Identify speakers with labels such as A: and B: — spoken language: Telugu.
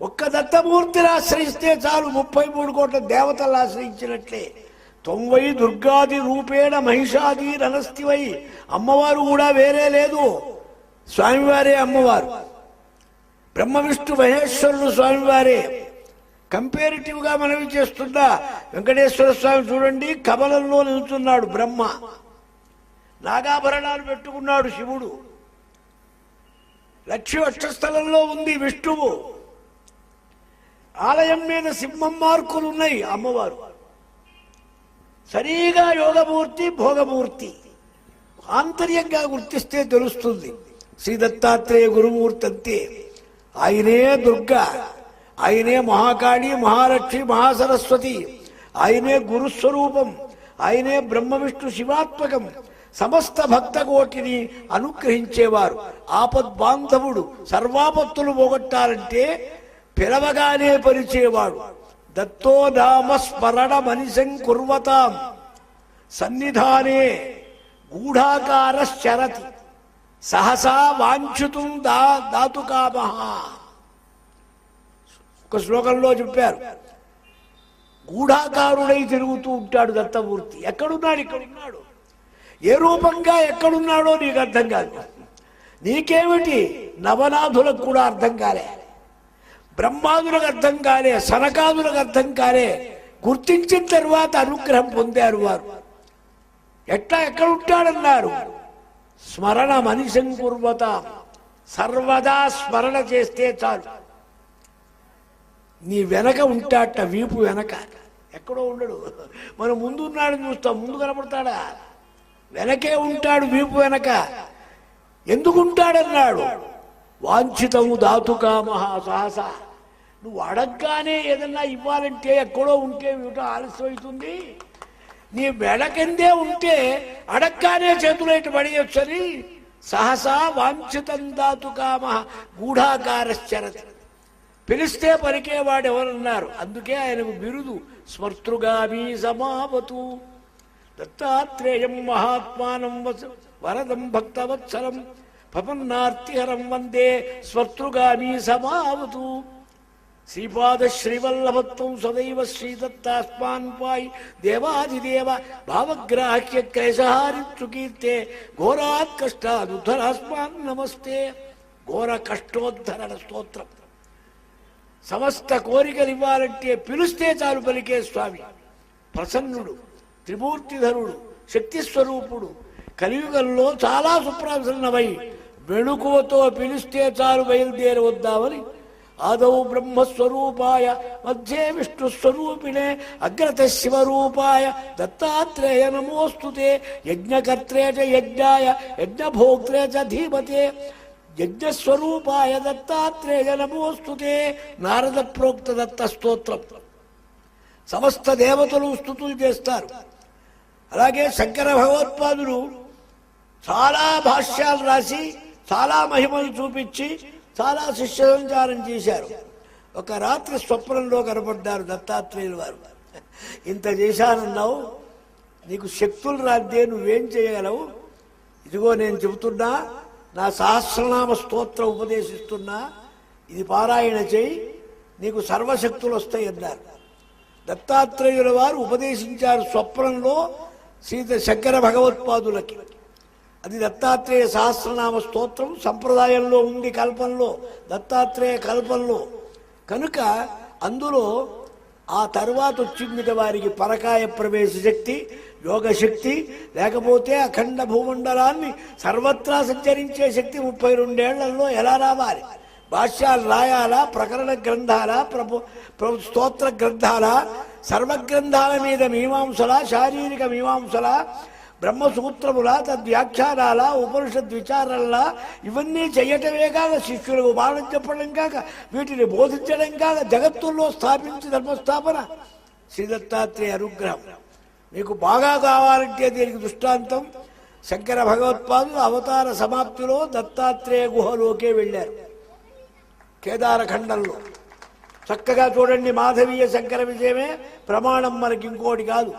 A: ఒక్క దత్తమూర్తిని ఆశ్రయిస్తే చాలు 33 కోట్ల దేవతలు ఆశ్రయించినట్లే. 90 దుర్గాది రూపేణ మహిషాది రణస్తివై. అమ్మవారు కూడా వేరే లేదు, స్వామివారే అమ్మవారు. బ్రహ్మ విష్ణు మహేశ్వరుడు స్వామివారే. కంపేరిటివ్గా మనవి చేస్తుందా వెంకటేశ్వర స్వామి చూడండి, కమలంలో నిలుచున్నాడు బ్రహ్మ, నాగాభరణాలు పెట్టుకున్నాడు శివుడు, లక్ష్మి వక్షస్థలంలో ఉంది విష్ణువు, ఆలయం మీద సింహం మార్కులు ఉన్నాయి అమ్మవారు. సరిగా యోగమూర్తి భోగమూర్తి ఆంతర్యంగా గుర్తిస్తే తెలుస్తుంది. శ్రీ దత్తాత్రేయ గురుమూర్తి అంతే. ఆయనే దుర్గా, ఆయనే మహాకాళి, మహాలక్ష్మి, మహాసరస్వతి, ఆయనే గురుస్వరూపం, ఆయనే బ్రహ్మ విష్ణు శివాత్మకం. సమస్త భక్త కోటిని అనుగ్రహించేవారు, ఆపద్బాంధవుడు. సర్వాపత్తులు పోగొట్టాలంటే పిలవగానే పరిచేవాడు. దత్తో నామ స్మరణ మనిషం కుర్వతాం సన్నిధానే గూఢాకారశ్చరతి సహసా వాంఛితుం దాతుకామః. ఒక శ్లోకంలో చెప్పారు, గూఢాకారుడై తిరుగుతూ ఉంటాడు దత్తమూర్తి. ఎక్కడున్నాడు? ఇక్కడున్నాడు. ఏ రూపంగా ఎక్కడున్నాడో నీకు అర్థం కాదు. నీకేమిటి? నవనాథులకు కూడా అర్థం కాలే, బ్రహ్మాదులకు అర్థం కాలే, సనకాదులకు అర్థం కాలే. గుర్తించిన తర్వాత అనుగ్రహం పొందారు వారు. ఎట్లా ఎక్కడుంటాడన్నారు? స్మరణ మనిషం కుర్వత, సర్వదా స్మరణ చేస్తే చాలు. నీ వెనక ఉంటాట, వీపు వెనక, ఎక్కడో ఉండడు. మనం ముందు ఉన్నాడని చూస్తాం, ముందు కనపడతాడా? వెనకే ఉంటాడు, వీపు వెనక. ఎందుకుంటాడన్నాడు? వాంఛితము దాతుకామః సహస. నువ్వు అడగ్గానే ఏదన్నా ఇవ్వాలంటే ఎక్కడో ఉంటే ఇవ్వటం ఆలస్యం అవుతుంది. నీ వెనకందే ఉంటే అడగ్గానే చేతులు ఇటు పడేయొచ్చని సహసా వాంఛితం దాతుకామః గూఢాకారశ్చరతి. పిలిస్తే పలికేవాడు ఎవరన్నారు? అందుకే ఆయనకు బిరుదు స్మర్తృగామీ సమావతు. దత్తాత్రేయం మహాత్మానం వరదం భక్తవత్సలం పవన్నార్తిహరం వందే స్మర్తృగామీ సమావతు. శ్రీపాద శ్రీవల్లభత్వం సదైవ శ్రీదత్తాస్మాన్ పాయి దేవాదిదేవ భావగ్రాహ్య క్లేశహారిత్సుకీర్తే ఘోరాత్ కష్టాదుద్ధరాస్మాన్ నమస్తే. ఘోర కష్టోద్ధరణ స్తోత్రం. సమస్త కోరికలు ఇవ్వాలంటే పిలిస్తే చాలు పలికే స్వామి. ప్రసన్నుడు, త్రిమూర్తిధరుడు, శక్తి స్వరూపుడు. కలియుగంలో చాలా సుప్రసన్నమై వెణుకువతో పిలిస్తే చాలు బయలుదేరి వద్దామని ఆదౌ బ్రహ్మస్వరూపాయ మధ్యే విష్ణుస్వరూపిణే అగ్రత శివరూపాయ దత్తాత్రేయ నమోస్తుతే. యజ్ఞకర్త్రే చ యజ్ఞాయ యజ్ఞభోక్త్రే చ ధీమతే యజ్ఞస్వరూపాయ దత్తాత్రేయ నమోస్తుతే. నారద ప్రోక్త దత్త స్తోత్రం. సమస్త దేవతలు స్తుతులు చేస్తారు. అలాగే శంకర భగవత్పాదులు చాలా భాష్యాలు రాసి చాలా మహిమలు చూపించి చాలా శిష్య సంచారం చేశారు. ఒక రాత్రి స్వప్నంలో కనపడ్డారు దత్తాత్రేయులు వారు. ఇంత చేశానన్నావు, నీకు శక్తులు రాద్దే, నువ్వేం చేయగలవు? ఇదిగో నేను చెబుతున్నా, నా సహస్రనామ స్తోత్రం ఉపదేశిస్తున్నా, ఇది పారాయణ చేయి, నీకు సర్వశక్తులు వస్తాయి అన్నారు. దత్తాత్రేయుల వారు ఉపదేశించారు స్వప్నంలో శంకర భగవత్పాదులకి. అది దత్తాత్రేయ సహస్రనామ స్తోత్రం సంప్రదాయంలో ఉంది, కల్పంలో, దత్తాత్రేయ కల్పంలో. కనుక అందులో ఆ తర్వాత వచ్చింది వారికి పరకాయ ప్రవేశ శక్తి, యోగశక్తి, లేకపోతే అఖండ భూమండలాన్ని సర్వత్రా సంచరించే శక్తి 32 ఏళ్లలో ఎలా రావాలి? భాష్యాలు రాయాలా, ప్రకరణ గ్రంథాల, స్తోత్ర గ్రంథాల, సర్వగ్రంథాల మీద మీమాంసల, శారీరక మీమాంసల, బ్రహ్మసూత్రముల, తద్వ్యాఖ్యానాల, ఉపనిషద్ విచారాల, ఇవన్నీ చేయటమే కాక శిష్యులకు బాణం చెప్పడం కాక వీటిని బోధించడం కాక జగత్తుల్లో స్థాపించి ధర్మస్థాపన. శ్రీ దత్తాత్రేయ అనుగ్రహం మీకు బాగా కావాలంటే దీనికి దృష్టాంతం శంకర భగవత్పాదులు అవతార సమాప్తిలో దత్తాత్రేయ గుహలోకే వెళ్ళారు. కేదారఖండంలో చక్కగా చూడండి, మాధవీయ శంకర విజయమే ప్రమాణం, మనకి ఇంకోటి కాదు.